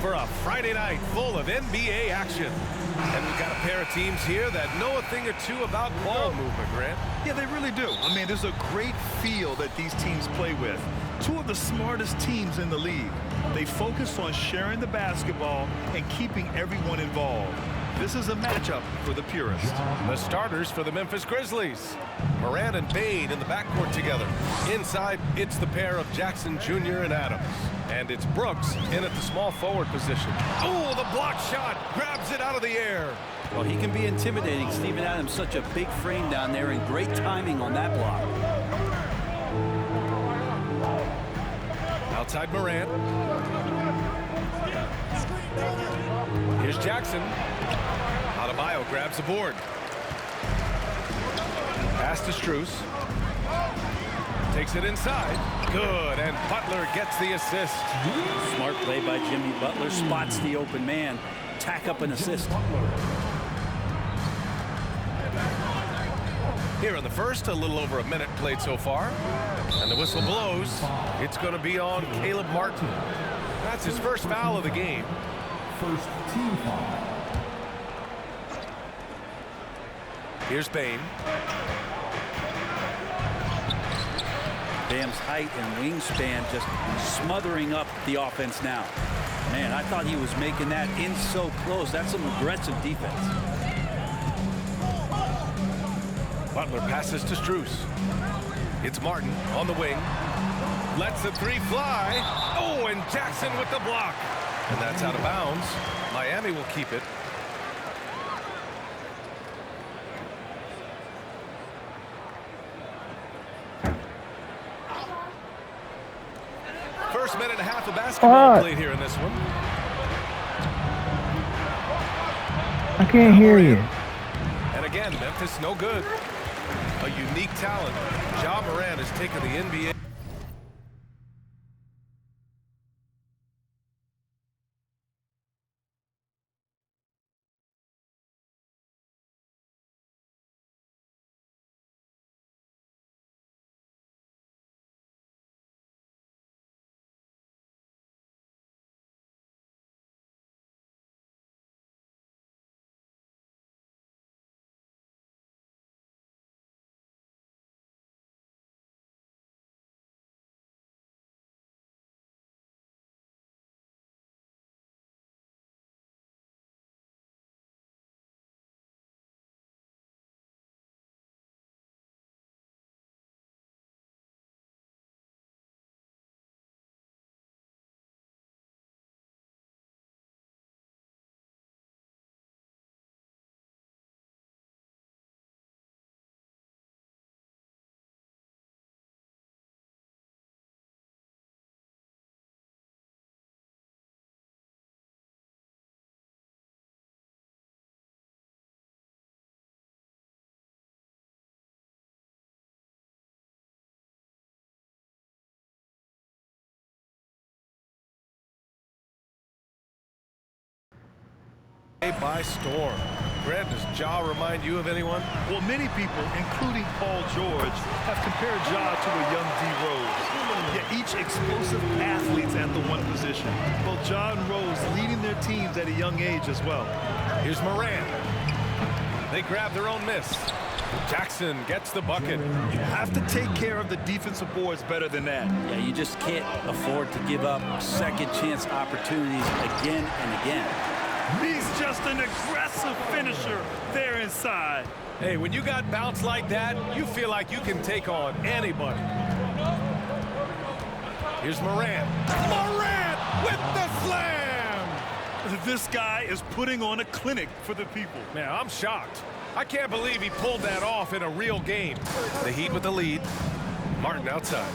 for a Friday night full of NBA action. And we've got a pair of teams here that know a thing or two about ball movement, Grant. Yeah, they really do. I mean, there's a great feel that these teams play with. Two of the smartest teams in the league. They focus on sharing the basketball and keeping everyone involved. This is a matchup for the purists. The starters for the Memphis Grizzlies. Morant and Bane in the backcourt together. Inside, it's the pair of Jackson Jr. and Adams. And it's Brooks in at the small forward position. Oh, the block shot grabs it out of the air. Well, he can be intimidating. Steven Adams, such a big frame down there, and great timing on that block. Outside Morant. Here's Jackson. Adebayo grabs the board. Pass to Strus. Takes it inside. Good, and Butler gets the assist. Smart play by Jimmy Butler. Spots the open man. Tack up an assist. Here in the first, a little over a minute played so far. And the whistle blows. It's going to be on Caleb Martin. That's his first foul of the game. First team foul. Here's Bane. Bam's height and wingspan just smothering up the offense now. Man, I thought he was making that in so close. That's some aggressive defense. Butler passes to Strus. It's Martin on the wing. Lets the three fly. Oh, and Jackson with the block. And that's out of bounds. Miami will keep it. First minute and a half of basketball played here in this one. I can't hear you. And again, Memphis no good. A unique talent. Ja Morant has taken the NBA. By storm. Grant, does Ja remind you of anyone? Well, many people, including Paul George, have compared Ja to a young D. Rose. Yet each explosive athletes at the one position. Both Ja and Rose leading their teams at a young age as well. Here's Morant. They grab their own miss. Jackson gets the bucket. You have to take care of the defensive boards better than that. Yeah, you just can't afford to give up second chance opportunities again and again. He's just an aggressive finisher there inside. Hey, when you got bounce like that, you feel like you can take on anybody. Here's Morant. Morant with the slam! This guy is putting on a clinic for the people. Man, I'm shocked. I can't believe he pulled that off in a real game. The Heat with the lead. Martin outside.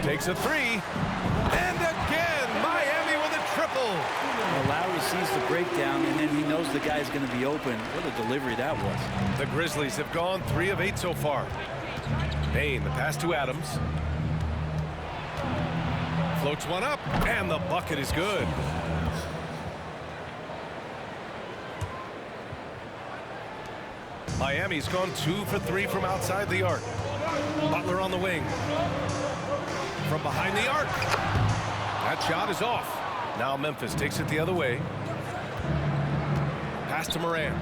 Takes a three. And again, Miami with a triple. Well, Lowry sees the breakdown, and then he knows the guy's going to be open. What a delivery that was. The Grizzlies have gone 3 of 8 so far. Bane, the pass to Adams. Floats one up, and the bucket is good. Miami's gone 2 for 3 from outside the arc. Butler on the wing. From behind the arc. That shot is off. Now Memphis takes it the other way. Pass to Moran.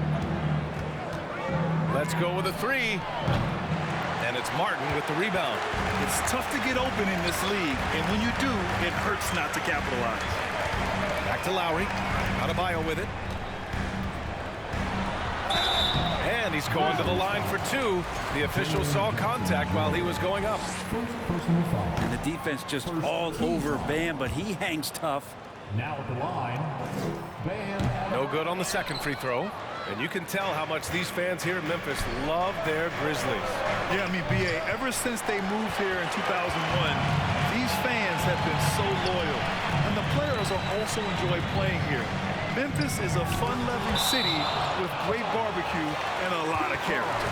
Let's go with a three. And it's Martin with the rebound. It's tough to get open in this league, and when you do, it hurts not to capitalize. Back to Lowry. Adebayo with it. And he's going to the line for two. The official saw contact while he was going up. Personal foul. And the defense just all over Bam, but he hangs tough. Now at the line, Bam. No good on the second free throw. And you can tell how much these fans here in Memphis love their Grizzlies. Yeah, I mean, B.A., ever since they moved here in 2001, these fans have been so loyal. And the players are also enjoy playing here. Memphis is a fun-loving city with great barbecue and a lot of character.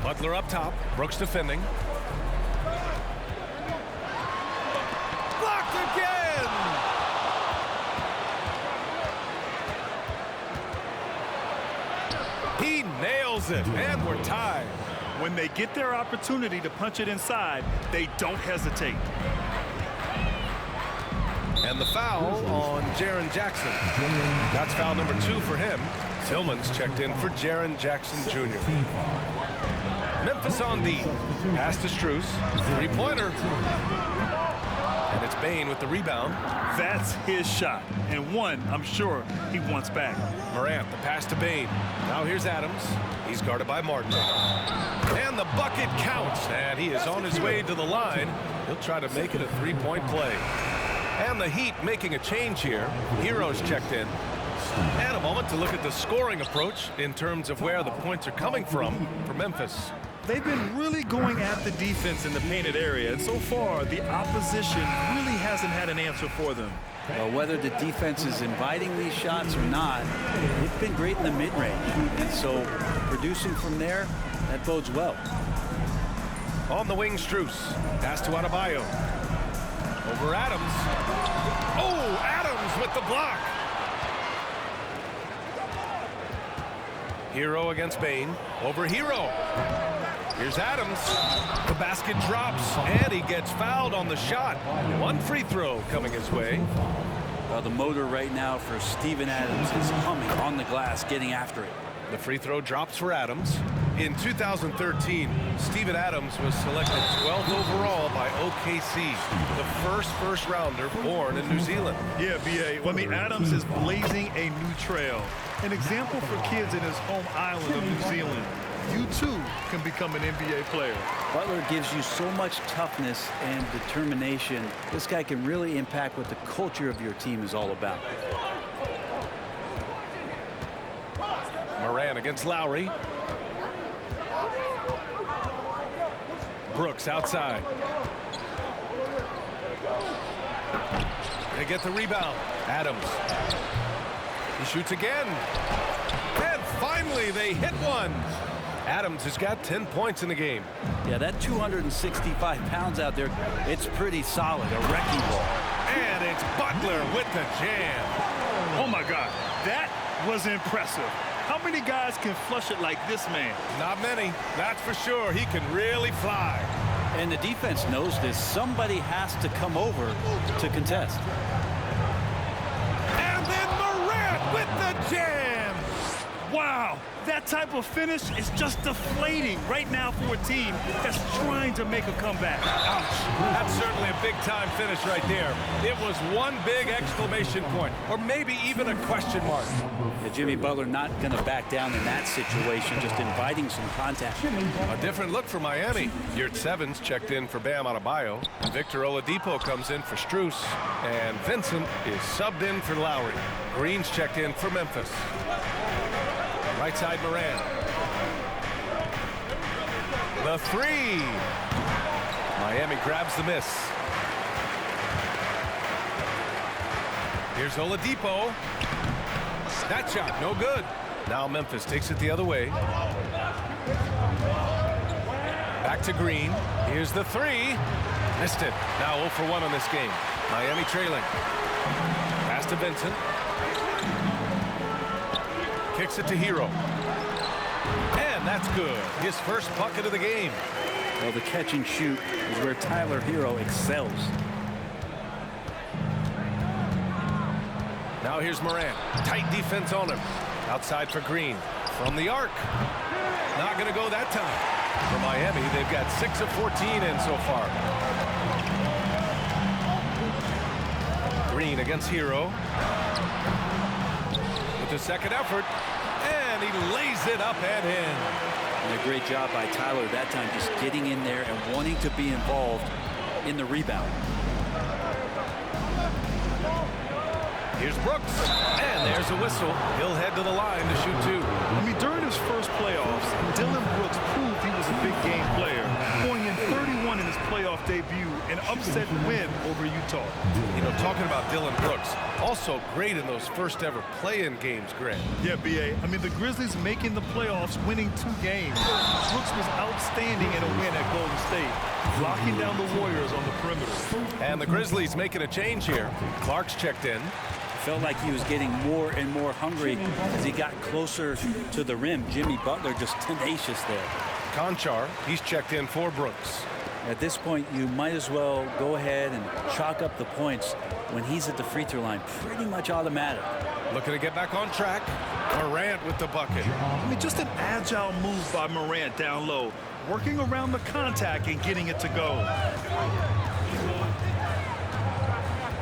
Butler up top. Brooks defending. Blocked again! He nails it, and we're tied. When they get their opportunity to punch it inside, they don't hesitate. And the foul on Jaren Jackson. That's foul number 2 for him. Tillman's checked in for Jaren Jackson Jr. Memphis on D. Pass to Strus. Three-pointer. And it's Bane with the rebound. That's his shot, and one I'm sure he wants back. Morant, the pass to Bane. Now here's Adams. He's guarded by Martin. And the bucket counts, and he is on his way to the line. He'll try to make it a three-point play. And the Heat making a change here. Heroes checked in. And a moment to look at the scoring approach in terms of where the points are coming from for Memphis. They've been really going at the defense in the painted area, and so far the opposition really hasn't had an answer for them. Well, whether the defense is inviting these shots or not, they've been great in the mid-range. And so producing from there, that bodes well. On the wing, Strus. Pass to Adebayo. Over Adams. Oh, Adams with the block. Hero against Bane. Over Hero. Here's Adams. The basket drops, and he gets fouled on the shot. One free throw coming his way. Well, the motor right now for Steven Adams is humming on the glass, getting after it. The free throw drops for Adams. In 2013, Steven Adams was selected 12th overall by OKC, the first rounder born in New Zealand. Yeah, B.A. I mean, Adams is blazing a new trail. An example for kids in his home island of New Zealand. You too can become an NBA player. Butler gives you so much toughness and determination. This guy can really impact what the culture of your team is all about. Moran against Lowry. Brooks outside. They get the rebound. Adams. He shoots again. And finally they hit one. Adams has got 10 points in the game. Yeah, that 265 pounds out there, it's pretty solid, a wrecking ball. And it's Butler with the jam. Oh my God, that was impressive. How many guys can flush it like this man? Not many, that's for sure. He can really fly. And the defense knows this. Somebody has to come over to contest. And then Morant with the jam. Wow, that type of finish is just deflating right now for a team that's trying to make a comeback. Ouch. That's certainly a big-time finish right there. It was one big exclamation point, or maybe even a question mark. Yeah, Jimmy Butler not going to back down in that situation, just inviting some contact. A different look for Miami. Yurtseven's checked in for Bam Adebayo. Victor Oladipo comes in for Strus. And Vincent is subbed in for Lowry. Green's checked in for Memphis. Right side, Moran. The three. Miami grabs the miss. Here's Oladipo. That shot, no good. Now Memphis takes it the other way. Back to Green. Here's the three. Missed it. Now 0 for 1 on this game. Miami trailing. Pass to Vincent. Kicks it to Hero. And that's shot's good. His first bucket of the game. Well, the catch and shoot is where Tyler Hero excels. Now here's Morant. Tight defense on him. Outside for Green. From the arc. Not going to go that time. For Miami, they've got 6 of 14 in so far. Green against Hero. With the second effort. And he lays it up and in. And a great job by Tyler that time, just getting in there and wanting to be involved in the rebound. Here's Brooks, and there's a whistle. He'll head to the line to shoot 2. I mean, during his first playoffs, Dillon Brooks proved he was a big game player, going in 31 in his playoff debut, an upset win over Utah. You know, talking about Dillon Brooks, also great in those first ever play-in games, Greg. Yeah, B.A. I mean, the Grizzlies making the playoffs, winning 2 games. Brooks was outstanding in a win at Golden State, locking down the Warriors on the perimeter. And the Grizzlies making a change here. Clark's checked in. Felt like he was getting more and more hungry as he got closer to the rim. Jimmy Butler just tenacious there. Conchar, he's checked in for Brooks. At this point, you might as well go ahead and chalk up the points when he's at the free throw line. Pretty much automatic. Looking to get back on track. Morant with the bucket. I mean, just an agile move by Morant down low, working around the contact and getting it to go.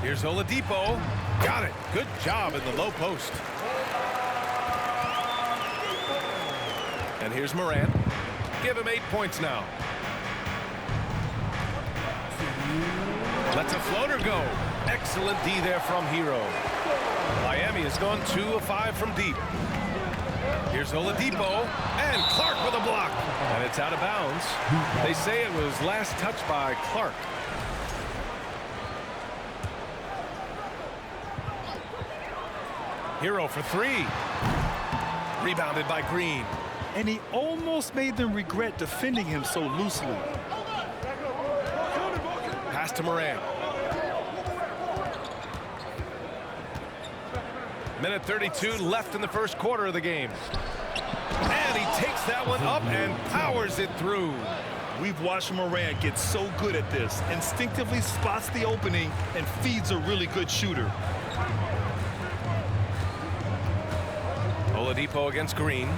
Here's Oladipo. Got it. Good job in the low post. And here's Morant. Give him 8 points now. Lets a floater go. Excellent D there from Hero. Miami has gone 2 of 5 from deep. Here's Oladipo. And Clark with a block. And it's out of bounds. They say it was last touched by Clark. Hero for 3. Rebounded by Green. And he almost made them regret defending him so loosely. Pass to Morant. Minute 32 left in the first quarter of the game. And he takes that one up and powers it through. We've watched Morant get so good at this. Instinctively spots the opening and feeds a really good shooter. Oladipo against Green.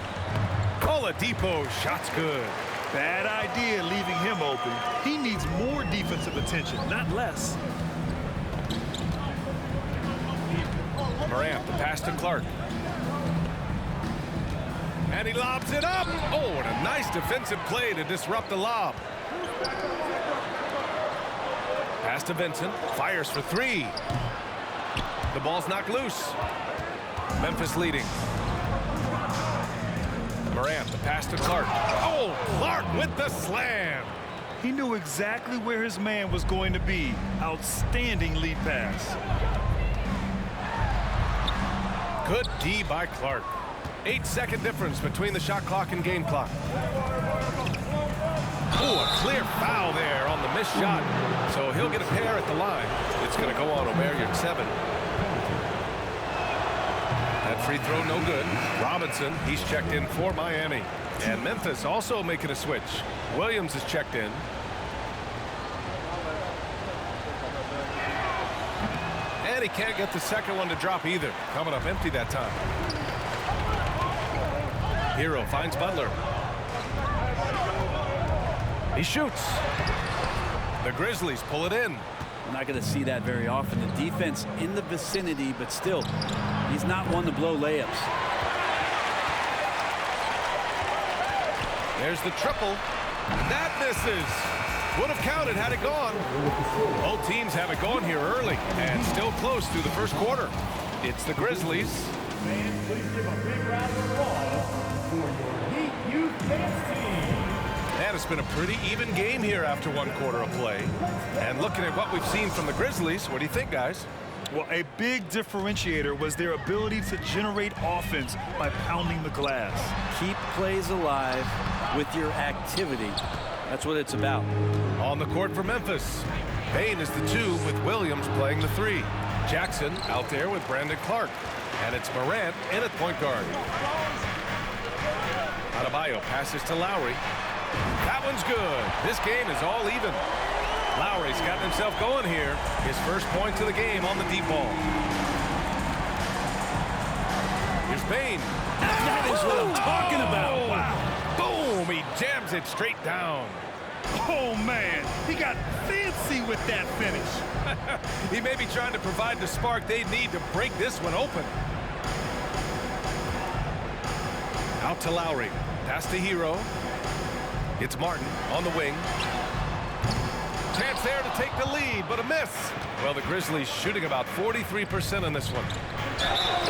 Oladipo, shot's good. Bad idea leaving him open. He needs more defensive attention, not less. Morant, the pass to Clark. And he lobs it up. Oh, and a nice defensive play to disrupt the lob. Pass to Vincent. Fires for 3. The ball's knocked loose. Memphis leading. Morant, the pass to Clark. Oh, Clark with the slam. He knew exactly where his man was going to be. Outstanding lead pass. Good D by Clark. 8-second difference between the shot clock and game clock. Oh, a clear foul there on the missed shot. So he'll get a pair at the line. It's going to go on Omer 7. That free throw no good. Robinson, he's checked in for Miami. And Memphis also making a switch. Williams is checked in. And he can't get the second one to drop either. Coming up empty that time. Hero finds Butler. He shoots. The Grizzlies pull it in. We're not going to see that very often. The defense in the vicinity, but still, he's not one to blow layups. There's the triple. That misses. Would have counted had it gone. Both teams have it going here early and still close through the first quarter. It's the Grizzlies. Fans, please give a big round of applause for your Heat Youth Dance Team. And it's been a pretty even game here after 1 quarter of play. And looking at what we've seen from the Grizzlies, what do you think, guys? Well, a big differentiator was their ability to generate offense by pounding the glass. Keep plays alive with your activity. That's what it's about. On the court for Memphis. Bane is the 2 with Williams playing the 3. Jackson out there with Brandon Clark. And it's Morant in at point guard. Adebayo passes to Lowry. That one's good. This game is all even. Lowry's gotten himself going here. His first point of the game on the deep ball. Here's Bane. That is what I'm talking about. Wow. Boom. He jams it straight down. Oh, man. He got fancy with that finish. He may be trying to provide the spark they need to break this one open. Out to Lowry. Pass to Hero. It's Martin on the wing. Chance there to take the lead, but a miss. Well, the Grizzlies shooting about 43% on this one.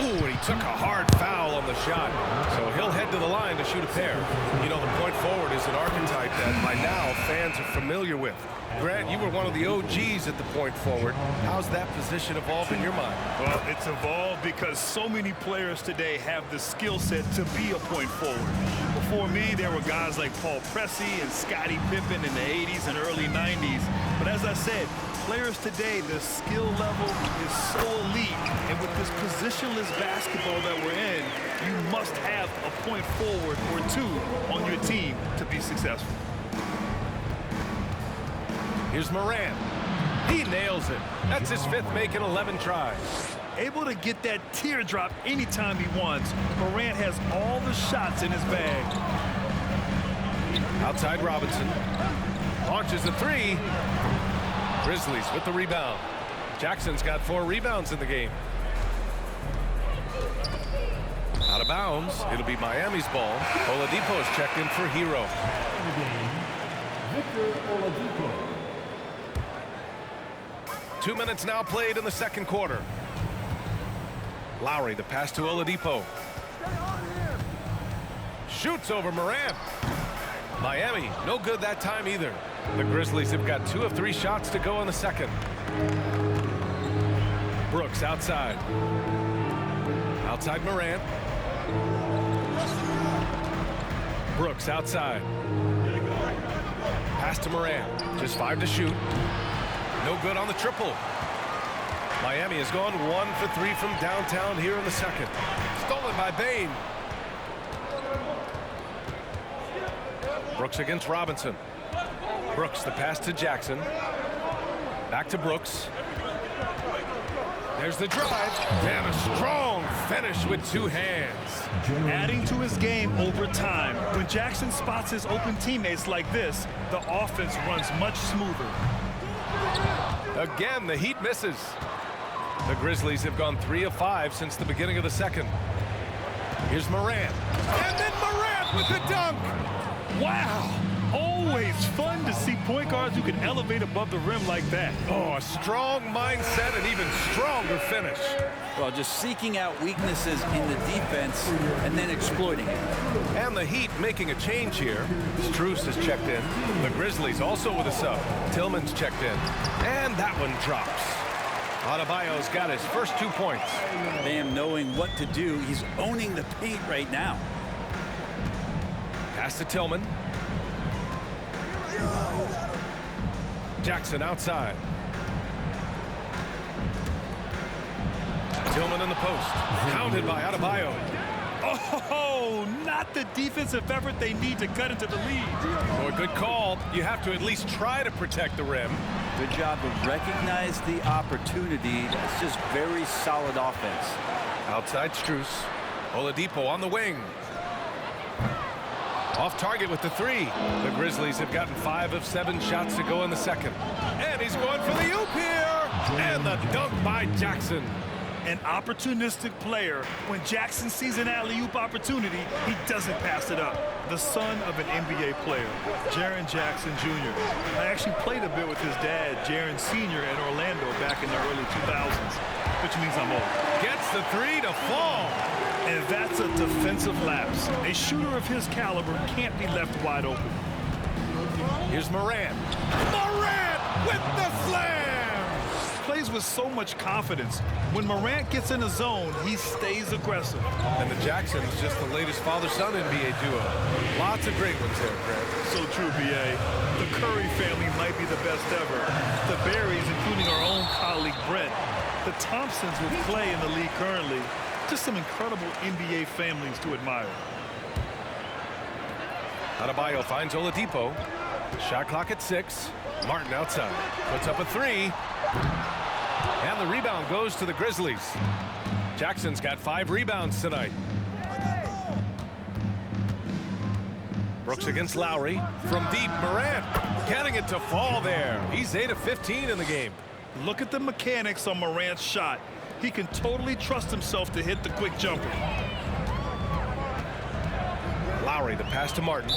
Ooh, and he took a hard foul on the shot. So he'll head to the line to shoot a pair. You know, the point forward is an archetype that by now fans are familiar with. Grant, you were one of the OGs at the point forward. How's that position evolved in your mind? Well, it's evolved because so many players today have the skill set to be a point forward. Before me, there were guys like Paul Pressey and Scottie Pippen in the 80s and early 90s. But as I said, players today, the skill level is so elite. And with this positionless basketball that we're in, you must have a point forward or two on your team to be successful. Here's Morant. He nails it. That's his fifth make in 11 tries. Able to get that teardrop anytime he wants. Morant has all the shots in his bag. Outside Robinson. Launches the three. Grizzlies with the rebound. Jackson's got 4 rebounds in the game. Out of bounds. It'll be Miami's ball. Oladipo's checked in for Hero. Victor Oladipo. 2 minutes now played in the second quarter. Lowry, the pass to Oladipo. Shoots over Morant. Miami, no good that time either. The Grizzlies have got 2 of 3 shots to go in the second. Brooks outside. Outside Morant. Brooks outside. Pass to Morant. Just 5 to shoot. No good on the triple. Miami has gone 1 for 3 from downtown here in the second. Stolen by Bane. Brooks against Robinson. Brooks, the pass to Jackson. Back to Brooks. There's the drive. And a strong finish with 2 hands. Adding to his game over time. When Jackson spots his open teammates like this, the offense runs much smoother. Again, the Heat misses. The Grizzlies have gone 3 of 5 since the beginning of the second. Here's Morant. And then Morant with the dunk. Wow! Always fun to see point guards who can elevate above the rim like that. Oh, a strong mindset and even stronger finish. Well, just seeking out weaknesses in the defense and then exploiting it. And the Heat making a change here. Strus has checked in. The Grizzlies also with a sub. Tillman's checked in. And that one drops. Adebayo's got his first 2 points. Bam knowing what to do. He's owning the paint right now. Pass to Tillman. Jackson outside. Tillman in the post. Counted by Adebayo. Oh, not the defensive effort they need to cut into the lead. Oh, a good call. You have to at least try to protect the rim. Good job to recognize the opportunity. That's just very solid offense. Outside Strus. Oladipo on the wing. Off target with the 3. The Grizzlies have gotten 5 of 7 shots to go in the second. And he's going for the oop here. And the dunk by Jackson. An opportunistic player. When Jackson sees an alley-oop opportunity, he doesn't pass it up. The son of an NBA player, Jaren Jackson Jr. I actually played a bit with his dad, Jaren Sr. in Orlando back in the early 2000s, which means I'm old. Gets the 3 to fall. And that's a defensive lapse. A shooter of his caliber can't be left wide open. Here's Morant. Morant with the slam. Plays with so much confidence. When Morant gets in a zone, he stays aggressive. And the Jacksons, just the latest father-son NBA duo. Lots of great ones there, Grant. So true, B.A. The Curry family might be the best ever. The Berries, including our own colleague Brent. The Thompsons will play in the league currently. Just some incredible NBA families to admire. Adebayo finds Oladipo. Shot clock at 6. Martin outside. Puts up a 3. And the rebound goes to the Grizzlies. Jackson's got 5 rebounds tonight. Brooks against Lowry. From deep, Morant getting it to fall there. He's 8 of 15 in the game. Look at the mechanics on Morant's shot. He can totally trust himself to hit the quick jumper. Lowry, the pass to Martin. A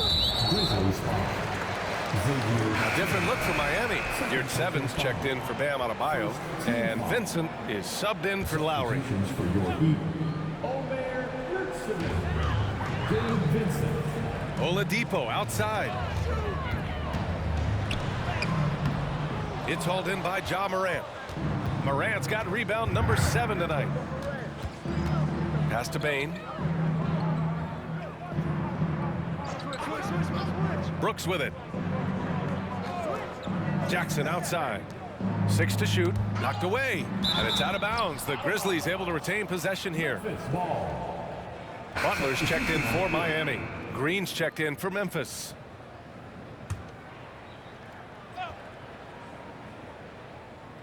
different look for Miami. Yurt 7's checked in for Bam Adebayo. And Vincent is subbed in for Lowry. Oladipo outside. It's hauled in by Ja Morant. Morant's got rebound number 7 tonight. Pass to Bane. Brooks with it. Jackson outside. 6 to shoot. Knocked away. And it's out of bounds. The Grizzlies able to retain possession here. Butler's checked in for Miami. Green's checked in for Memphis.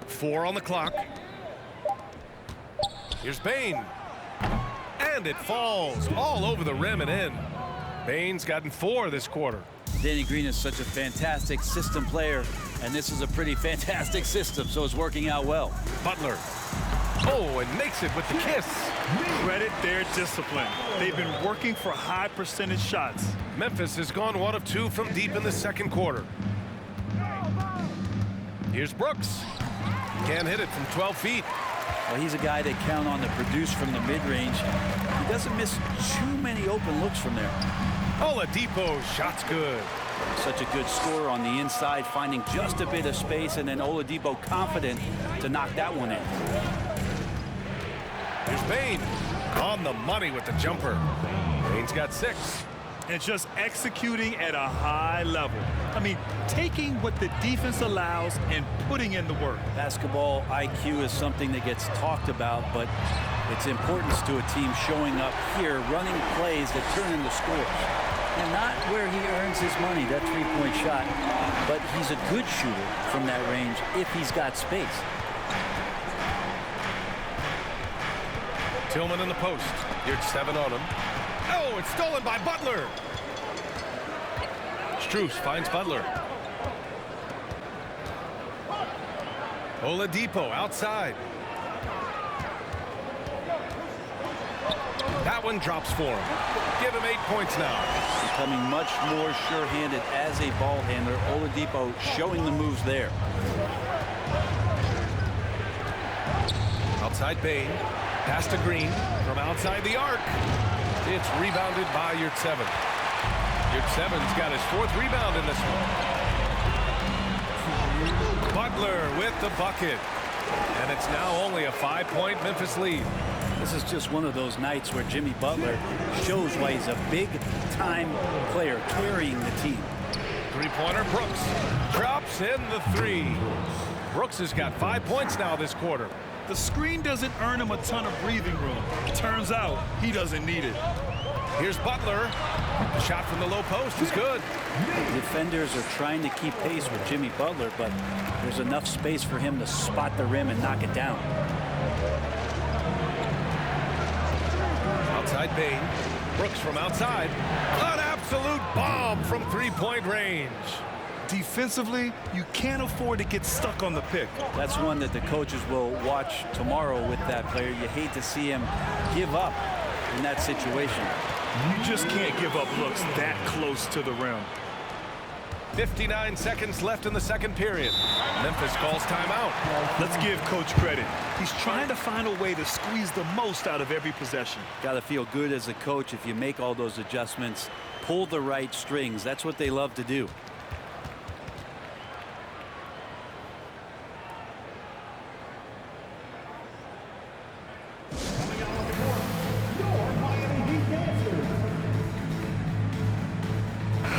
Four on the clock. Here's Bane. And it falls all over the rim and in. Bane's gotten 4 this quarter. Danny Green is such a fantastic system player, and this is a pretty fantastic system, so it's working out well. Butler. Oh, and makes it with the kiss. Credit their discipline. They've been working for high percentage shots. Memphis has gone 1 of 2 from deep in the second quarter. Here's Brooks. Can't hit it from 12 feet. Well, he's a guy that count on to produce from the mid-range. He doesn't miss too many open looks from there. Oladipo's shot's good. Such a good scorer on the inside, finding just a bit of space, and then Oladipo confident to knock that one in. Here's Bane. On the money with the jumper. Bane's got 6. And just executing at a high level. I mean, taking what the defense allows and putting in the work. Basketball IQ is something that gets talked about, but its importance to a team showing up here, running plays that turn into scores. And not where he earns his money, that three-point shot, but he's a good shooter from that range if he's got space. Tillman in the post. Yurt 7 on him. Oh, it's stolen by Butler. Strus finds Butler. Oladipo outside. That one drops for him. Give him 8 points now. Becoming much more sure-handed as a ball handler. Oladipo showing the moves there. Outside Bane. Pass to Green from outside the arc. It's rebounded by Yurt 7. Yurt 7's got his 4th rebound in this one. Butler with the bucket. And it's now only a 5-point Memphis lead. This is just one of those nights where Jimmy Butler shows why he's a big-time player carrying the team. Three-pointer, Brooks drops in the 3. Brooks has got 5 points now this quarter. The screen doesn't earn him a ton of breathing room. Turns out he doesn't need it. Here's Butler. The shot from the low post is good. The defenders are trying to keep pace with Jimmy Butler, but there's enough space for him to spot the rim and knock it down. Outside Bane. Brooks from outside. An absolute bomb from 3-point range. Defensively, you can't afford to get stuck on the pick. That's one that the coaches will watch tomorrow with that player. You hate to see him give up in that situation. You just can't give up looks that close to the rim. 59 seconds left in the second period. Memphis calls timeout. Let's give Coach credit. He's trying to find a way to squeeze the most out of every possession. Got to feel good as a coach if you make all those adjustments, pull the right strings. That's what they love to do.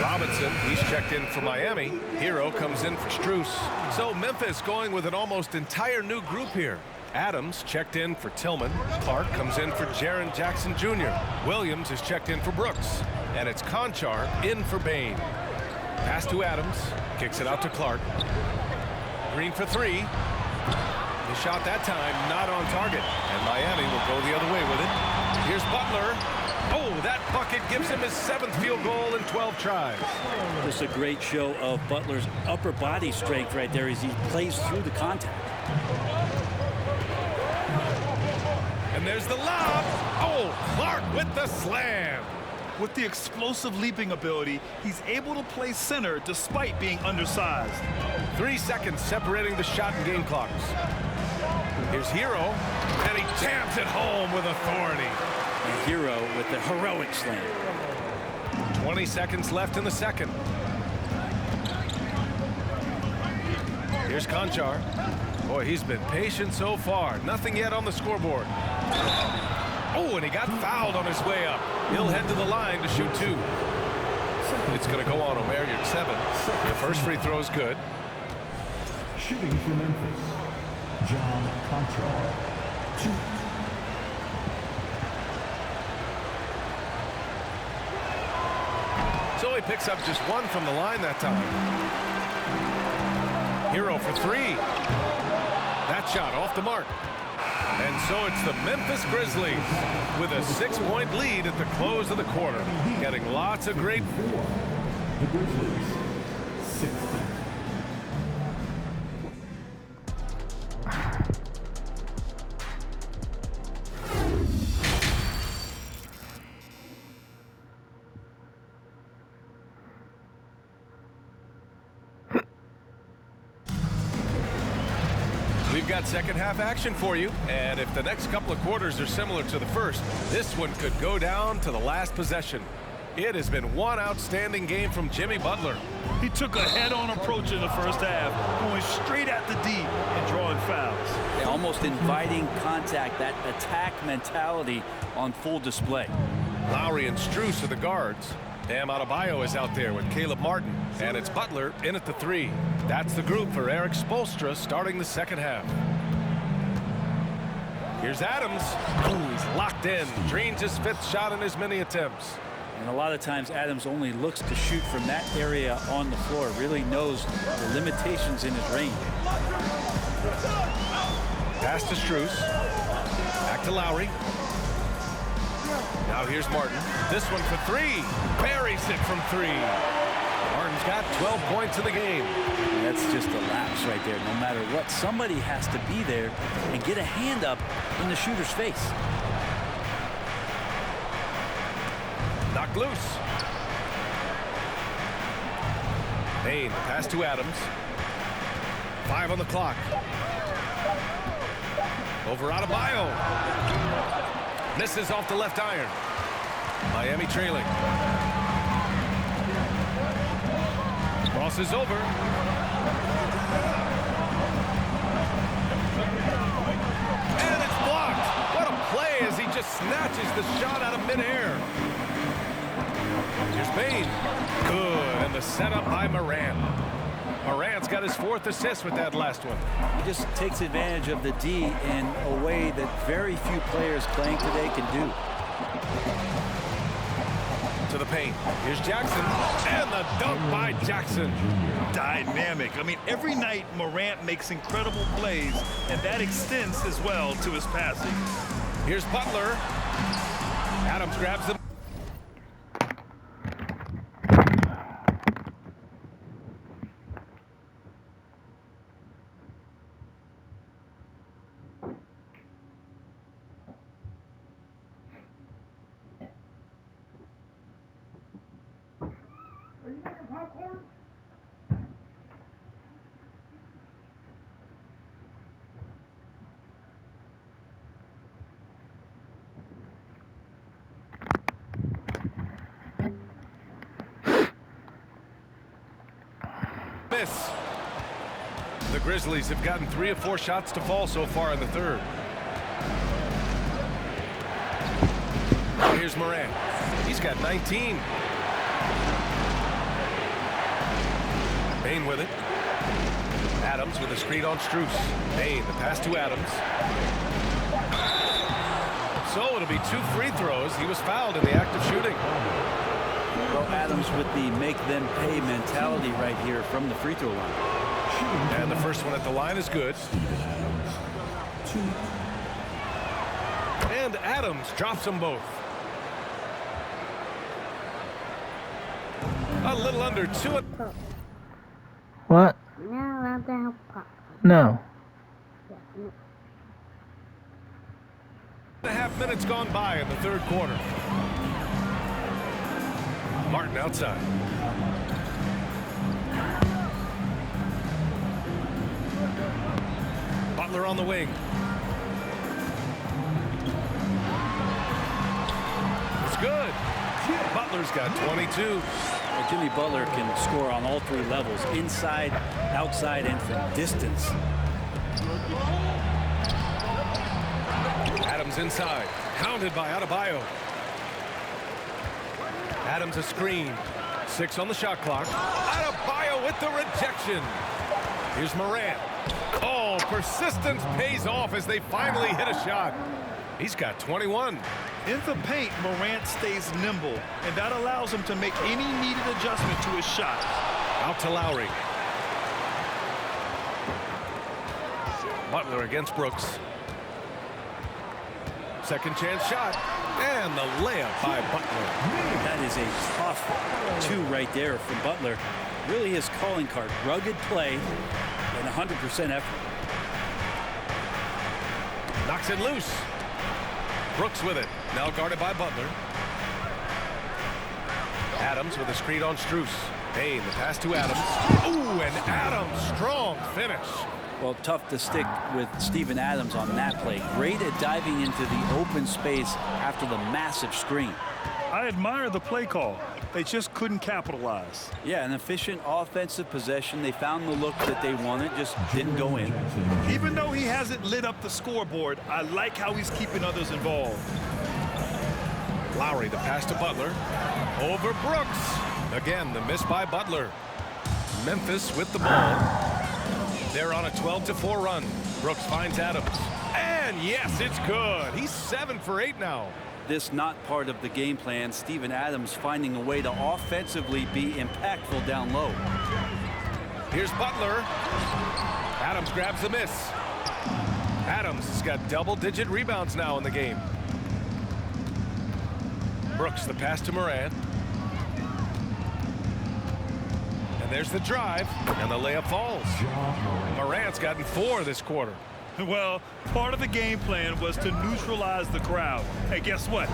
Robinson, he's checked in for Miami. Hero comes in for Strus. So Memphis going with an almost entire new group here. Adams checked in for Tillman. Clark comes in for Jaren Jackson Jr. Williams is checked in for Brooks. And it's Conchar in for Bain. Pass to Adams. Kicks it out to Clark. Green for three. The shot that time not on target. And Miami will go the other way with it. Here's Butler. Oh, that bucket gives him his 7th field goal in 12 tries. Just a great show of Butler's upper body strength right there as he plays through the contact. And there's the lob. Oh, Clark with the slam. With the explosive leaping ability, he's able to play center despite being undersized. 3 seconds separating the shot and game clocks. Here's Hero, and he jams it home with authority. And Hero with the heroic slam. 20 seconds left in the second. Here's Conchar. Boy, he's been patient so far. Nothing yet on the scoreboard. Oh, and he got fouled on his way up. He'll head to the line to shoot 2. It's going to go on Omer Yurtseven. The first free throw is good. Shooting for Memphis, John Conchar. 2. So he picks up just 1 from the line that time. Hero for 3. That shot off the mark. And so it's the Memphis Grizzlies with a 6-point lead at the close of the quarter. Getting lots of great. The Grizzlies, 60. We've got second half action for you, and if the next couple of quarters are similar to the first, this one could go down to the last possession. It has been one outstanding game from Jimmy Butler. He took a head-on approach in the first half, going straight at the D and drawing fouls. Yeah, almost inviting contact, that attack mentality on full display. Lowry and Strus are the guards. Bam Adebayo is out there with Caleb Martin, and it's Butler in at the 3. That's the group for Eric Spoelstra starting the second half. Here's Adams. Oh, he's locked in. Drains his 5th shot in as many attempts. And a lot of times Adams only looks to shoot from that area on the floor, really knows the limitations in his range. Pass to Strus. Back to Lowry. Now here's Martin. This one for 3. Buries it from 3. Martin's got 12 points in the game. That's just a lapse right there. No matter what, somebody has to be there and get a hand up in the shooter's face. Knocked loose. Bain, pass to Adams. 5 on the clock. Over Adebayo. Misses off the left iron. Miami trailing. Crosses over. And it's blocked. What a play as he just snatches the shot out of midair. Here's Bain. Good. And the setup by Morant. Morant's got his 4th assist with that last one. He just takes advantage of the D in a way that very few players playing today can do. To the paint. Here's Jackson. And the dunk by Jackson. Dynamic. I mean, every night Morant makes incredible plays, and that extends as well to his passing. Here's Butler. Adams grabs the miss. The Grizzlies have gotten 3 of 4 shots to fall so far in the third. Here's Morant. He's got 19. Bain with it. Adams with a screen on Strus. Bain, the pass to Adams. So it'll be 2 free throws. He was fouled in the act of shooting. Well, Adams with the make-them-pay mentality right here from the free throw line. And the first one at the line is good. And Adams drops them both. A little under 2. What? No. 2.5 minutes gone by in the third quarter. Martin outside. Butler on the wing. It's good. Butler's got 22. Well, Jimmy Butler can score on all 3 levels, inside, outside, and from distance. Adams inside. Pounded by Adebayo. Adams a screen. 6 on the shot clock. Adebayo with the rejection. Here's Morant. Oh, persistence pays off as they finally hit a shot. He's got 21. In the paint, Morant stays nimble, and that allows him to make any needed adjustment to his shot. Out to Lowry. Butler against Brooks. Second chance shot. And the layup by Butler. That is a tough 2 right there from Butler. Really his calling card. Rugged play and 100% effort. Knocks it loose. Brooks with it. Now guarded by Butler. Adams with a screen on Strus. Payne, the pass to Adams. Ooh, and Adams, strong finish. Well, tough to stick with Steven Adams on that play. Great at diving into the open space after the massive screen. I admire the play call. They just couldn't capitalize. Yeah, an efficient offensive possession. They found the look that they wanted, just didn't go in. Even though he hasn't lit up the scoreboard, I like how he's keeping others involved. Lowry, the pass to Butler. Over Brooks. Again, the miss by Butler. Memphis with the ball. They're on a 12-4 run. Brooks finds Adams. And yes, it's good. He's 7 for 8 now. This not part of the game plan. Steven Adams finding a way to offensively be impactful down low. Here's Butler. Adams grabs the miss. Adams has got double-digit rebounds now in the game. Brooks, the pass to Morant. And there's the drive, and the layup falls. Morant's gotten 4 this quarter. Well, part of the game plan was to neutralize the crowd. Hey, guess what?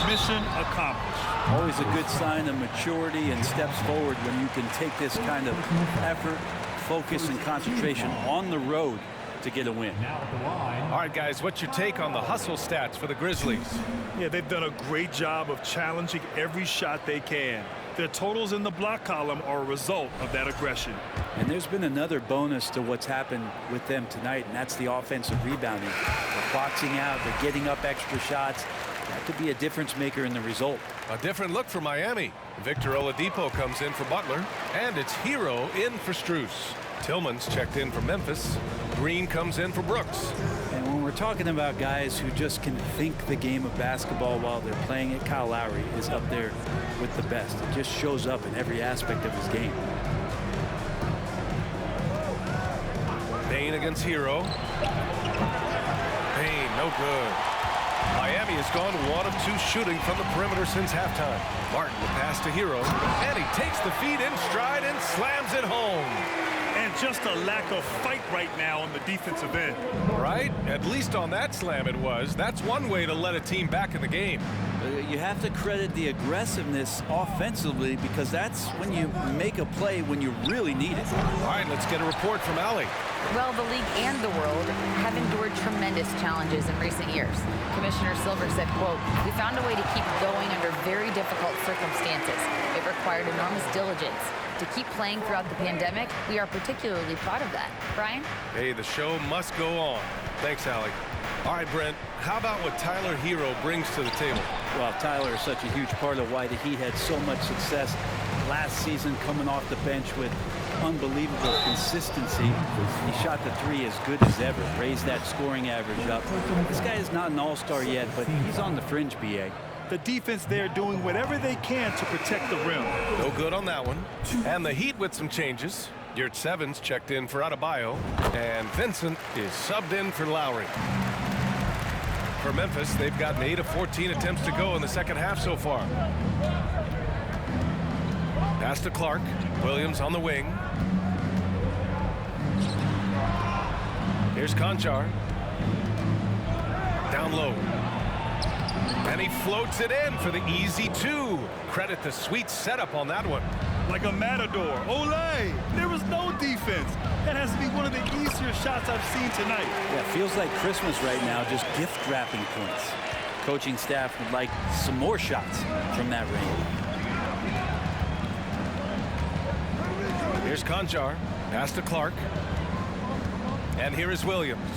Mission accomplished. Always a good sign of maturity and steps forward when you can take this kind of effort, focus, and concentration on the road to get a win. All right, guys, what's your take on the hustle stats for the Grizzlies? Yeah, they've done a great job of challenging every shot they can. Their totals in the block column are a result of that aggression. And there's been another bonus to what's happened with them tonight, and that's the offensive rebounding. They're boxing out, they're getting up extra shots. That could be a difference maker in the result. A different look for Miami. Victor Oladipo comes in for Butler, and it's Hero in for Strus. Tillman's checked in for Memphis. Green comes in for Brooks. And when we're talking about guys who just can think the game of basketball while they're playing it, Kyle Lowry is up there with the best. It just shows up in every aspect of his game. Payne against Hero. Payne, no good. Miami has gone 1 of 2 shooting from the perimeter since halftime. Martin, the pass to Hero, and he takes the feed in stride and slams it home. And just a lack of fight right now on the defensive end. Right? At least on that slam it was. That's one way to let a team back in the game. You have to credit the aggressiveness offensively, because that's when you make a play when you really need it. All right, let's get a report from Allie. Well, the league and the world have endured tremendous challenges in recent years. Commissioner Silver said, quote, "We found a way to keep going under very difficult circumstances. It required enormous diligence. To keep playing throughout the pandemic, we are particularly proud of that." Brian? Hey, the show must go on. Thanks, Allie. All right, Brent, how about what Tyler Hero brings to the table? Well, Tyler is such a huge part of why the Heat had so much success last season, coming off the bench with unbelievable consistency. He shot the 3 as good as ever, raised that scoring average up. This guy is not an all-star yet, but he's on the fringe, BA. The defense there doing whatever they can to protect the rim. No good on that one. And the Heat with some changes. Yurt Sevens checked in for Adebayo, and Vincent is subbed in for Lowry. For Memphis, they've gotten 8 of 14 attempts to go in the second half so far. Pass to Clark. Williams on the wing. Here's Konchar. Down low. And he floats it in for the easy 2. Credit the sweet setup on that one. Like a matador. Olay! There was no defense. That has to be one of the easier shots I've seen tonight. Yeah, feels like Christmas right now, just gift wrapping points. Coaching staff would like some more shots from that range. Here's Konchar. Pass to Clark. And here is Williams.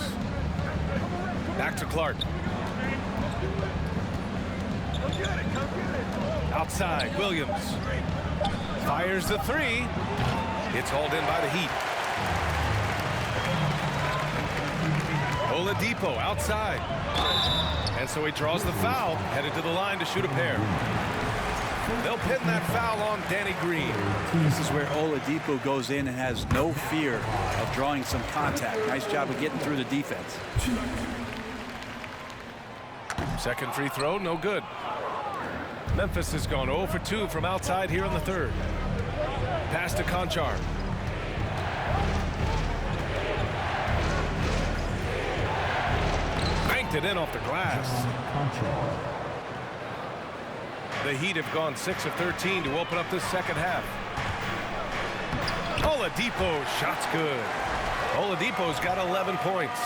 Back to Clark. Outside, Williams. Fires the 3. It's hauled in by the Heat. Oladipo outside. And so he draws the foul, headed to the line to shoot a pair. They'll pin that foul on Danny Green. This is where Oladipo goes in and has no fear of drawing some contact. Nice job of getting through the defense. Second free throw, no good. Memphis has gone 0 for 2 from outside here in the third. Pass to Konchar. Banked it in off the glass. The Heat have gone 6 of 13 to open up this second half. Oladipo, shot's good. Oladipo's got 11 points.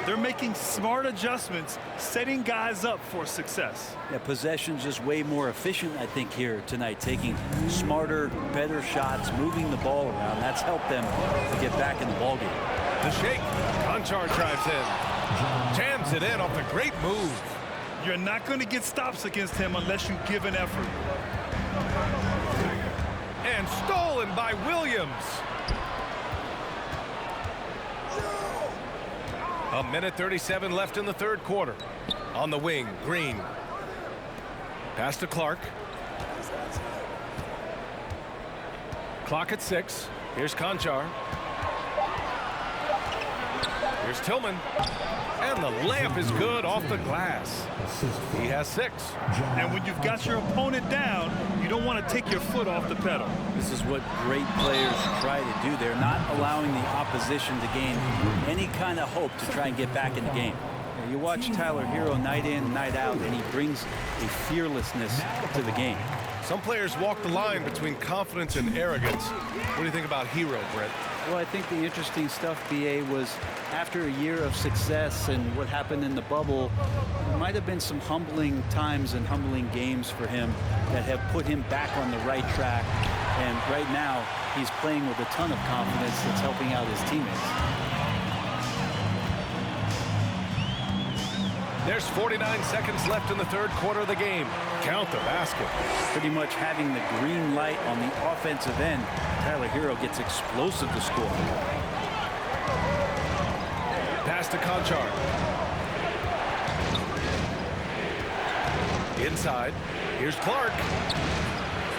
They're making smart adjustments, setting guys up for success. Yeah, possession's just way more efficient, I think, here tonight. Taking smarter, better shots, moving the ball around. That's helped them to get back in the ballgame. The shake. Konchar drives in. Jams it in off the great move. You're not going to get stops against him unless you give an effort. And stolen by Williams. A minute 37 left in the third quarter. On the wing, Green. Pass to Clark. Clock at 6. Here's Konchar. Here's Tillman. And the layup is good off the glass. He has 6. And when you've got your opponent down, you don't want to take your foot off the pedal. This is what great players try to do. They're not allowing the opposition to gain any kind of hope to try and get back in the game. You watch Tyler Hero night in, night out, and he brings a fearlessness to the game. Some players walk the line between confidence and arrogance. What do you think about Hero, Brett? Well, I think the interesting stuff, BA, was after a year of success and what happened in the bubble, there might have been some humbling times and humbling games for him that have put him back on the right track. And right now, he's playing with a ton of confidence that's helping out his teammates. There's 49 seconds left in the third quarter of the game. Count the basket. Pretty much having the green light on the offensive end, Tyler Hero gets explosive to score. Pass to Konchar. Inside. Here's Clark.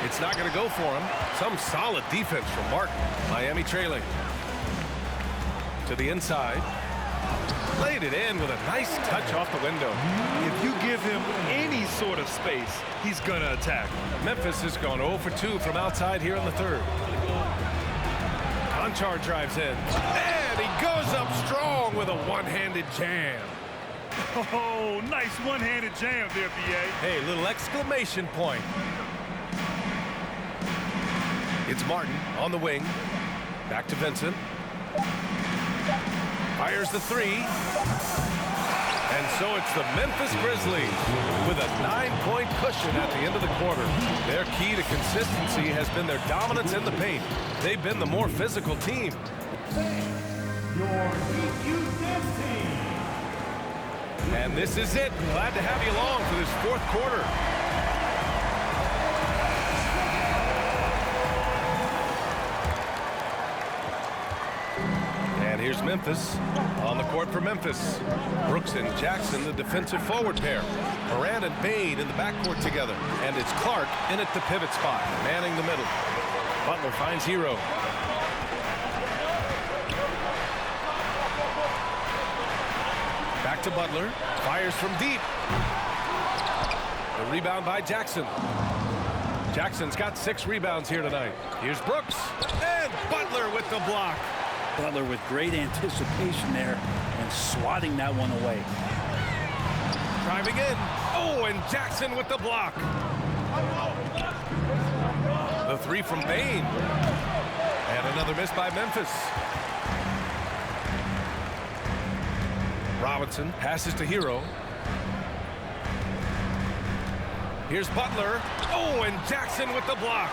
It's not going to go for him. Some solid defense from Martin. Miami trailing. To the inside. Laid it in with a nice touch off the window. If you give him any sort of space, he's going to attack. Memphis has gone 0 for 2 from outside here in the third. Konchar drives in. And he goes up strong with a one-handed jam. Oh, nice one-handed jam there, B.A. Hey, little exclamation point. It's Martin on the wing. Back to Vincent. Fires the 3. And so it's the Memphis Grizzlies with a 9-point cushion at the end of the quarter. Their key to consistency has been their dominance in the paint. They've been the more physical team. Your Heat Youth Dance Team. And this is it. Glad to have you along for this fourth quarter. And And here's Memphis on the court for Memphis. Brooks and Jackson, the defensive forward pair. Morant and Bane in the backcourt together. And it's Clark in at the pivot spot, manning the middle. Butler finds Hero. Back to Butler. Fires from deep. The rebound by Jackson. Jackson's got 6 rebounds here tonight. Here's Brooks. And Butler with the block. Butler with great anticipation there and swatting that one away. Driving in. Oh, and Jackson with the block. The 3 from Bane. And another miss by Memphis. Robinson passes to Hero. Here's Butler. Oh, and Jackson with the block.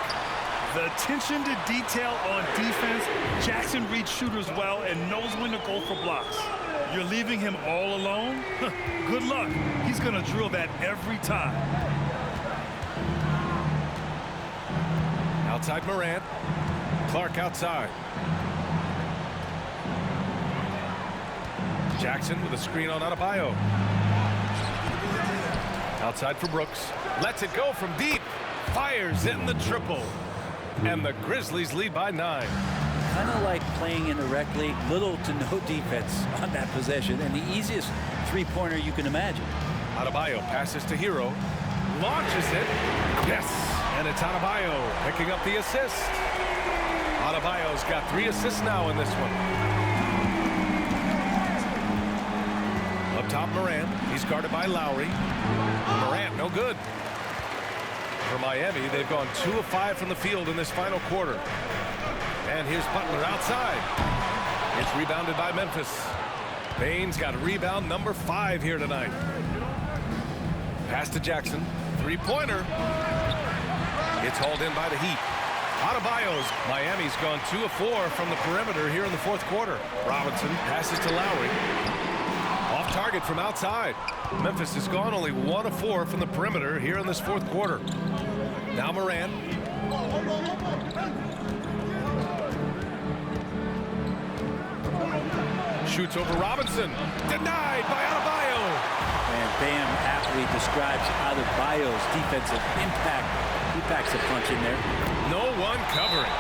The attention to detail on defense. Jackson reads shooters well and knows when to go for blocks. You're leaving him all alone? Good luck. He's going to drill that every time. Outside Morant. Clark outside. Jackson with a screen on Adebayo. Outside for Brooks. Lets it go from deep. Fires in the triple. And the Grizzlies lead by 9. Kind of like playing in a rec league, little to no defense on that possession, and the easiest three-pointer you can imagine. Adebayo passes to Hero. Launches it. Yes. And it's Adebayo picking up the assist. Adebayo's got 3 assists now in this one. Up top, Morant. He's guarded by Lowry. Morant, no good. For Miami, they've gone 2 of 5 from the field in this final quarter. And here's Butler outside. It's rebounded by Memphis. Bane's got rebound number 5 here tonight. Pass to Jackson. 3-pointer. It's hauled in by the Heat. Adebayo's. Miami's gone 2 of 4 from the perimeter here in the 4th quarter. Robinson passes to Lowry. Off target from outside. Memphis has gone only 1 of 4 from the perimeter here in this 4th quarter. Now Morant. Shoots over Robinson. Denied by Adebayo. And Bam aptly describes Adebayo's defensive impact. He packs a punch in there. No one covering.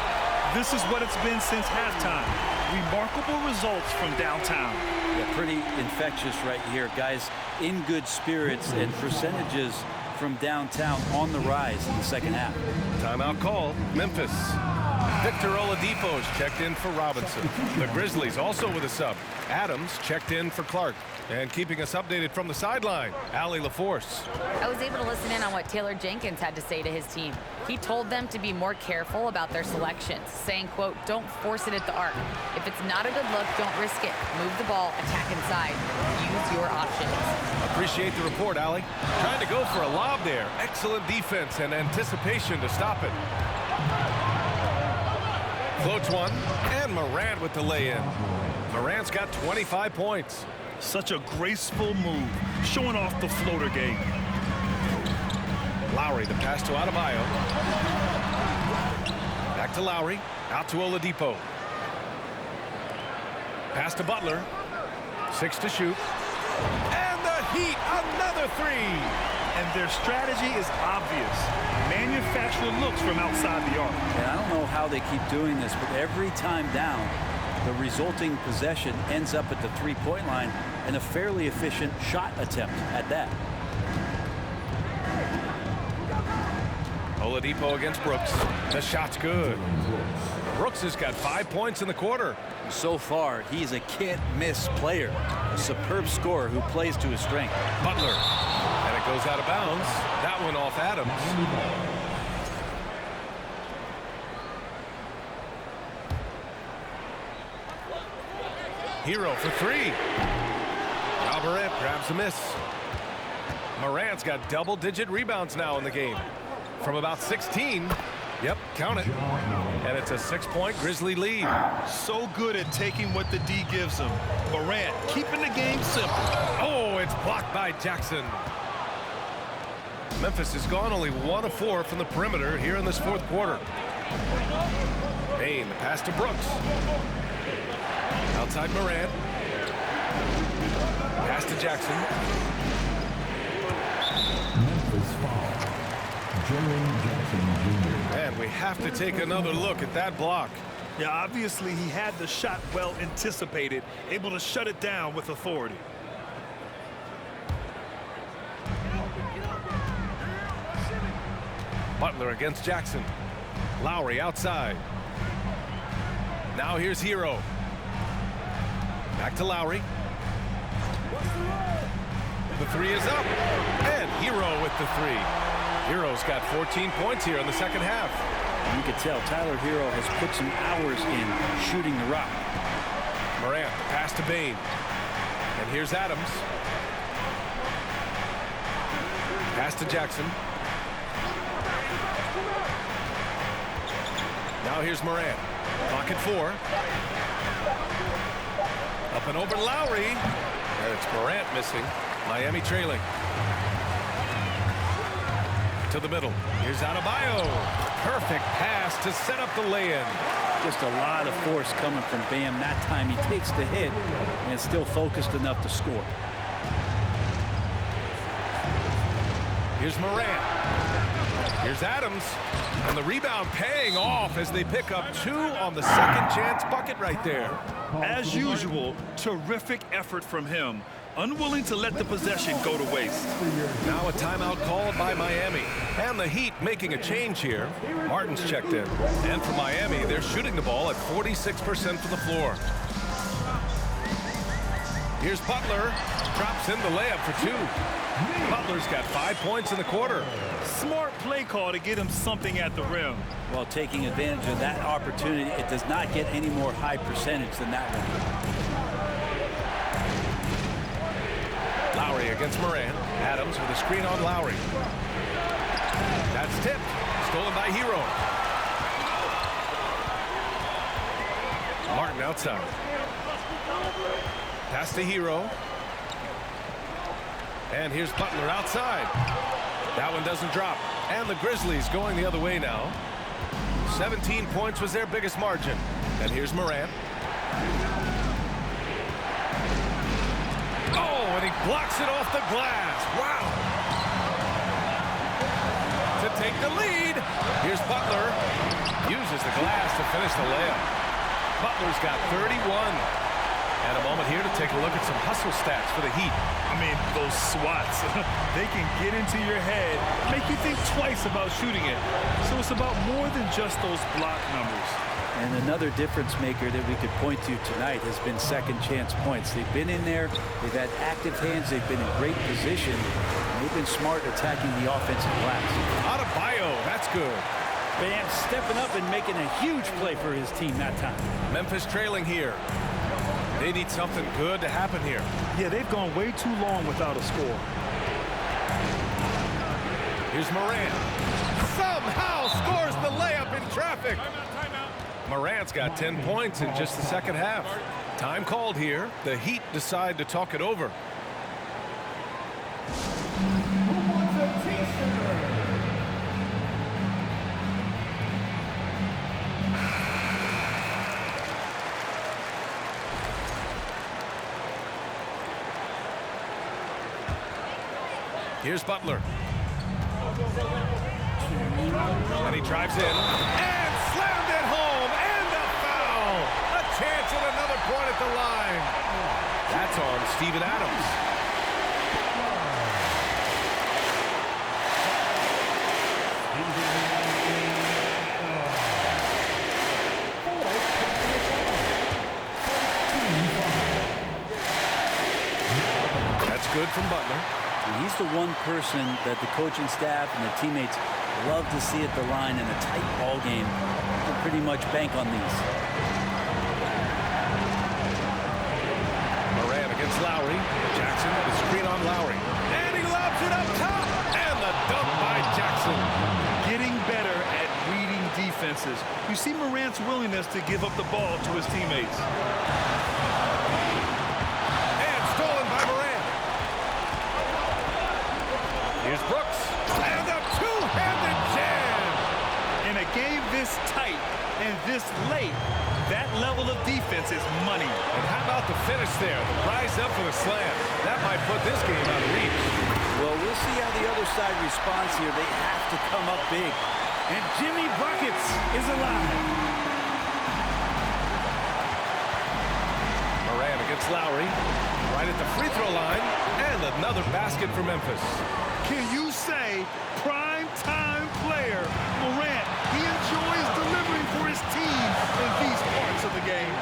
This is what it's been since halftime. Remarkable results from downtown. Yeah, pretty infectious right here. Guys in good spirits and percentages from downtown on the rise in the second half. Timeout call. Memphis. Victor Oladipo's checked in for Robinson. The Grizzlies also with a sub. Adams checked in for Clark. And keeping us updated from the sideline, Allie LaForce. I was able to listen in on what Taylor Jenkins had to say to his team. He told them to be more careful about their selections, saying, quote, don't force it at the arc. If it's not a good look, don't risk it. Move the ball, attack inside. Use your options. Appreciate the report, Allie. Trying to go for a lob there. Excellent defense and anticipation to stop it. Floats one, and Morant with the lay-in. Morant's got 25 points. Such a graceful move, showing off the floater game. Lowry, the pass to Adebayo. Back to Lowry, out to Oladipo. Pass to Butler. 6 to shoot. And the Heat, another 3. And their strategy is obvious. Manufacture looks from outside the arc. And I don't know how they keep doing this, but every time down, the resulting possession ends up at the three-point line and a fairly efficient shot attempt at that. Oladipo against Brooks. The shot's good. Brooks has got 5 points in the quarter. So far, he's a can't-miss player. A superb scorer who plays to his strength. Butler. And it goes out of bounds. That one off Adams. Hero for 3. Ja Morant grabs a miss. Morant's got double-digit rebounds now in the game. From about 16. Yep, count it. And it's a 6-point Grizzly lead. So good at taking what the D gives him. Morant keeping the game simple. Oh, it's blocked by Jackson. Memphis has gone only 1 of 4 from the perimeter here in this 4th quarter. Bane, the pass to Brooks. Outside Morant. Pass to Jackson. Memphis foul. Jaren Jackson Jr. And we have to take another look at that block. Yeah, obviously he had the shot well anticipated, able to shut it down with authority. Butler against Jackson. Lowry outside. Now here's Hero. Back to Lowry. The three is up. And Hero with the three. Hero's got 14 points here in the second half. You can tell Tyler Hero has put some hours in shooting the rock. Morant, pass to Bane. And here's Adams. Pass to Jackson. Now here's Morant. Pocket four. Up and over Lowry. And it's Morant missing. Miami trailing. To the middle. Here's Adebayo. Perfect pass to set up the lay-in. Just a lot of force coming from Bam. That time he takes the hit and is still focused enough to score. Here's Morant. Here's Adams. And the rebound paying off as they pick up two on the second chance bucket right there. As usual, terrific effort from him. Unwilling to let the possession go to waste. Now a timeout called by Miami. And the Heat making a change here. Martin's checked in. And for Miami, they're shooting the ball at 46% from the floor. Here's Butler. Drops in the layup for two. Butler's got 5 points in the quarter. Smart play call to get him something at the rim. While taking advantage of that opportunity, it does not get any more high percentage than that one. Lowry against Morant. Adams with a screen on Lowry. That's tipped. Stolen by Hero. Martin outside. Pass to Hero. And here's Butler outside. That one doesn't drop. And the Grizzlies going the other way now. 17 points was their biggest margin. And here's Morant. Oh, and he blocks it off the glass. Wow. To take the lead. Here's Butler. Uses the glass to finish the layup. Butler's got 31. And a moment here to take a look at some hustle stats for the Heat. I mean, those swats, they can get into your head, make you think twice about shooting it. So it's about more than just those block numbers. And another difference maker that we could point to tonight has been second chance points. They've been in there, they've had active hands, they've been in great position, and they've been smart attacking the offensive glass. Adebayo, that's good. Bam stepping up and making a huge play for his team that time. Memphis trailing here. They need something good to happen here. Yeah, they've gone way too long without a score. Here's Morant. Somehow scores the layup in traffic. Morant's got 10 points in just the second half. Time called here. The Heat decide to talk it over. Who wants a t-shirt? Here's Butler. And he drives in. And slammed it home. And a foul. A chance at another point at the line. That's on Steven Adams. That's good from Butler. He's the one person that the coaching staff and the teammates love to see at the line in a tight ball game. You can pretty much bank on these. Morant against Lowry. Jackson with a screen on Lowry. And he lobs it up top. And the dunk by Jackson. Getting better at reading defenses. You see Morant's willingness to give up the ball to his teammates. And stolen by Morant. Here's Brooks. And a two-handed jam. In a game this tight and this late, That level of defense is money. And how about the finish there? The rise up for the slam. That might put this game out of reach. Well, we'll see how the other side responds here. They have to come up big. And Jimmy Buckets is alive. Moran against Lowry. Right at the free throw line. And another basket for Memphis. Can you say prime-time player Morant? He enjoys delivering for his team in these parts of the game.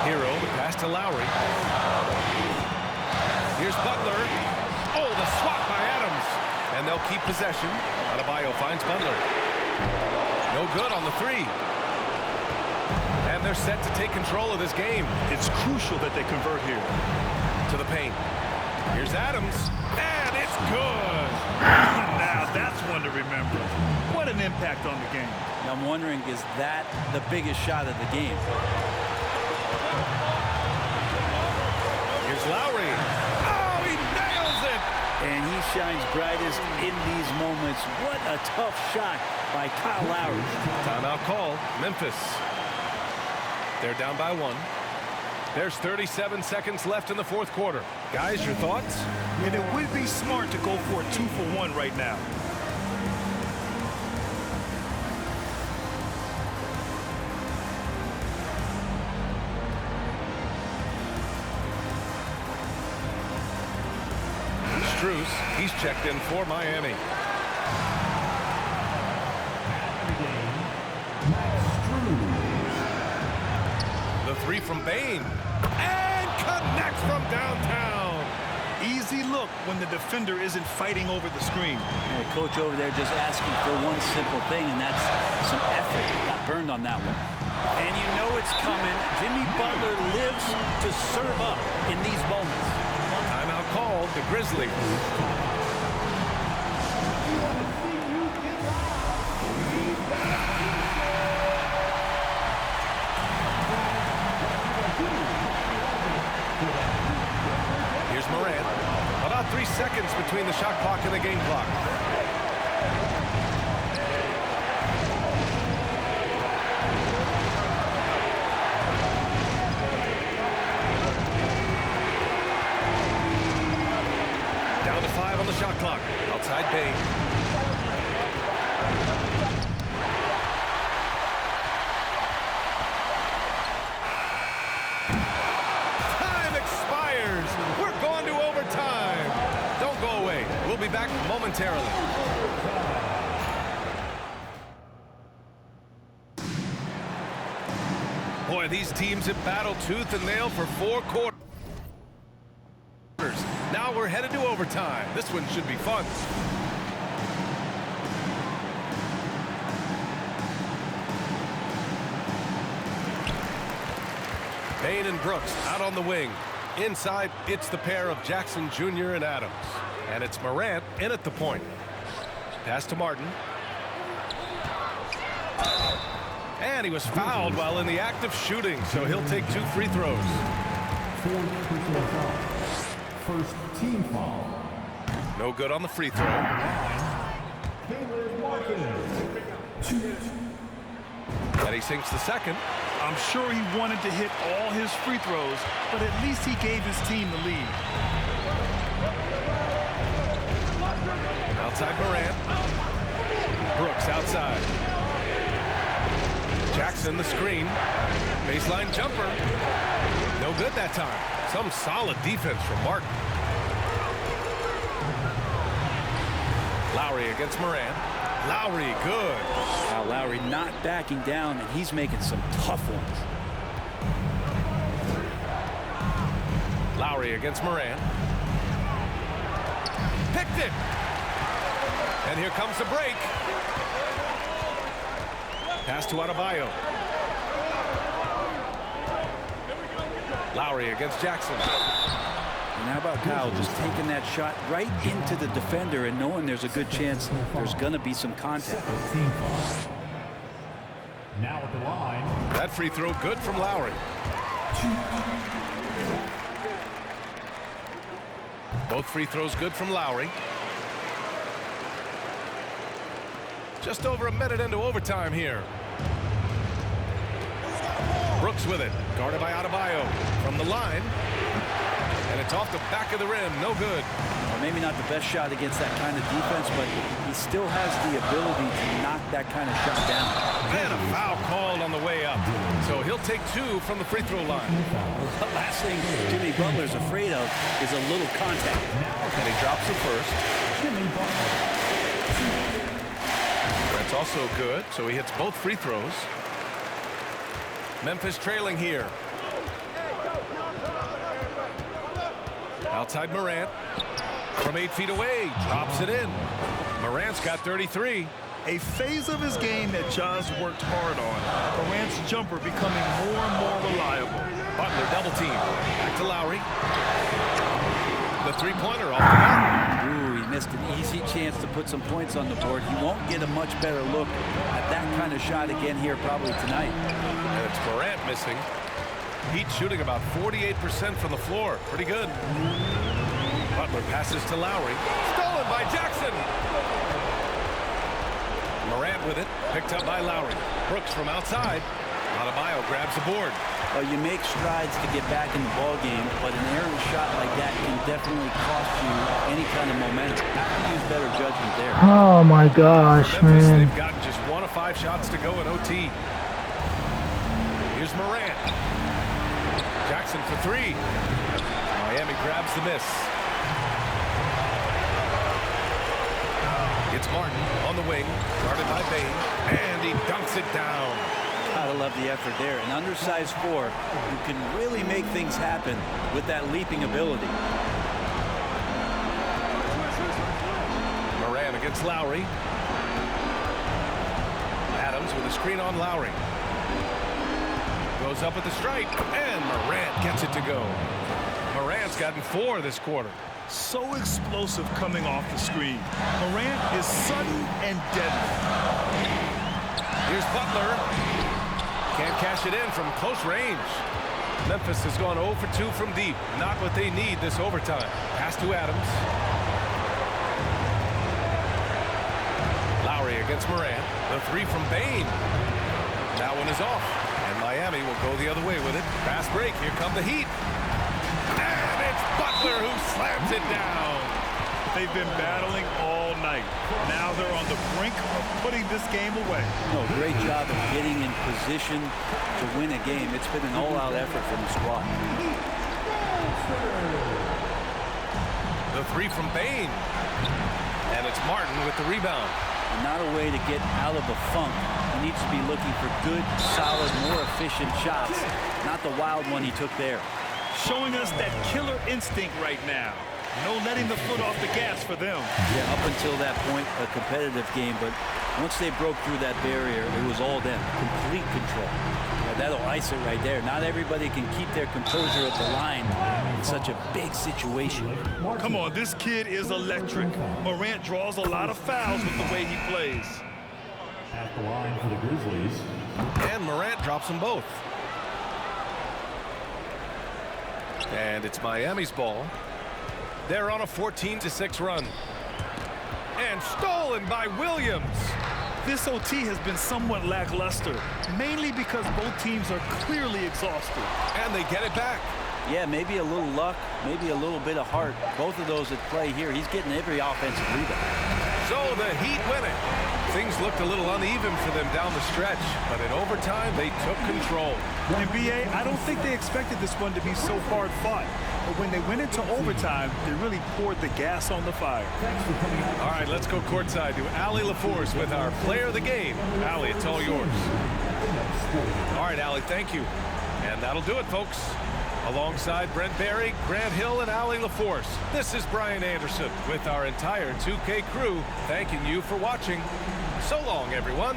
Hero, the pass to Lowry. Here's Butler. Oh, the swat by Adams. And they'll keep possession. Adebayo finds Butler. No good on the three. And they're set to take control of this game. It's crucial that they convert here. To the paint. Here's Adams. And it's good. Now that's one to remember. What an impact on the game. Now I'm wondering, is that the biggest shot of the game? Here's Lowry. Oh, he nails it. And he shines brightest in these moments. What a tough shot by Kyle Lowry. Timeout call. Memphis. They're down by one. There's 37 seconds left in the fourth quarter. Guys, your thoughts? And it would be smart to go for a 2-for-1 right now. Strus, he's checked in for Miami. The three from Bane. And connects from downtown. Easy look when the defender isn't fighting over the screen. And the coach over there just asking for one simple thing, and that's some effort. Got burned on that one. And you know it's coming. Jimmy Butler lives to serve up in these moments. Timeout called the Grizzlies. Here's Moran. About 3 seconds between the shot clock and the game clock. Down to 5 on the shot clock. Outside Bane. Time expires. We're going to overtime. Don't go away. We'll be back momentarily. Boy, these teams have battled tooth and nail for 4 quarters. Now we're headed to overtime. This one should be fun. Bane and Brooks out on the wing. Inside, it's the pair of Jackson Jr. and Adams. And it's Morant in at the point. Pass to Martin. And he was fouled while in the act of shooting, so he'll take 2 free throws. First team foul. No good on the free throw. And he sinks the second. I'm sure he wanted to hit all his free throws, but at least he gave his team the lead. Outside Morant. Brooks outside. Jackson the screen. Baseline jumper. No good that time. Some solid defense from Martin. Lowry against Moran. Lowry, good. Wow, Lowry not backing down, and he's making some tough ones. Lowry against Moran. Picked it. And here comes the break. Pass to Adebayo. Lowry against Jackson. And how about Kyle just taking that shot right into the defender and knowing there's a good chance there's going to be some contact. Now at the line. That free throw good from Lowry. Both free throws good from Lowry. Just over a minute into overtime here. Brooks with it. Guarded by Adebayo. From the line. And it's off the back of the rim. No good. Well, maybe not the best shot against that kind of defense, but he still has the ability to knock that kind of shot down. And a foul called on the way up. So he'll take 2 from the free throw line. The last thing Jimmy Butler's afraid of is a little contact. And he drops it first. That's also good. So he hits both free throws. Memphis trailing here. Outside Morant. From 8 feet away. Drops it in. Morant's got 33. A phase of his game that Ja's worked hard on. Morant's jumper becoming more and more reliable. Butler double team. Back to Lowry. The three-pointer off the bat. Ooh, he missed an easy chance to put some points on the board. He won't get a much better look at that kind of shot again here probably tonight. And it's Morant missing. Heat shooting about 48% from the floor. Pretty good. Butler passes to Lowry. Stolen by Jackson. Morant with it. Picked up by Lowry. Brooks from outside. Adebayo grabs the board. Well, you make strides to get back in the ball game, but an errant shot like that can definitely cost you any kind of momentum. Have to use better judgment there. Oh my gosh, Memphis, man. they've got just 1 of 5 shots to go in OT. Here's Morant. Jackson for 3. Miami grabs the miss. It's Martin on the wing, guarded by Bane, and he dunks it down. Gotta love the effort there. An undersized 4 who can really make things happen with that leaping ability. Morant against Lowry. Adams with a screen on Lowry. Goes up with the strike, and Morant gets it to go. Morant's gotten 4 this quarter. So explosive coming off the screen. Morant is sudden and deadly. Here's Butler. Can't cash it in from close range. Memphis has gone 0 for 2 from deep. Not what they need this overtime. Pass to Adams. Lowry against Morant. The 3 from Bane. That one is off. And Miami will go the other way with it. Fast break. Here come the Heat. And it's Butler who slams it down. They've been battling all night. Now they're on the brink of putting this game away. No, great job of getting in position to win a game. It's been an all-out effort from the squad. The 3 from Bane. And it's Martin with the rebound. And not a way to get out of a funk. He needs to be looking for good, solid, more efficient shots. Not the wild one he took there. Showing us that killer instinct right now. No letting the foot off the gas for them. Yeah, up until that point, a competitive game, but once they broke through that barrier, it was all them. Complete control. Yeah, that'll ice it right there. Not everybody can keep their composure at the line in such a big situation. Come on, this kid is electric. Morant draws a lot of fouls with the way he plays. At the line for the Grizzlies. And Morant drops them both. And it's Miami's ball. They're on a 14-6 run. And stolen by Williams. This OT has been somewhat lackluster, mainly because both teams are clearly exhausted. And they get it back. Yeah, maybe a little luck, maybe a little bit of heart. Both of those at play here. He's getting every offensive rebound. So the Heat win it. Things looked a little uneven for them down the stretch, but in overtime, they took control. NBA, I don't think they expected this one to be so hard fought. But when they went into overtime, they really poured the gas on the fire. All right, let's go courtside to Allie LaForce with our player of the game. Allie, it's all yours. All right, Allie, thank you. And that'll do it, folks. Alongside Brent Barry, Grant Hill, and Allie LaForce, this is Brian Anderson with our entire 2K crew thanking you for watching. So long, everyone.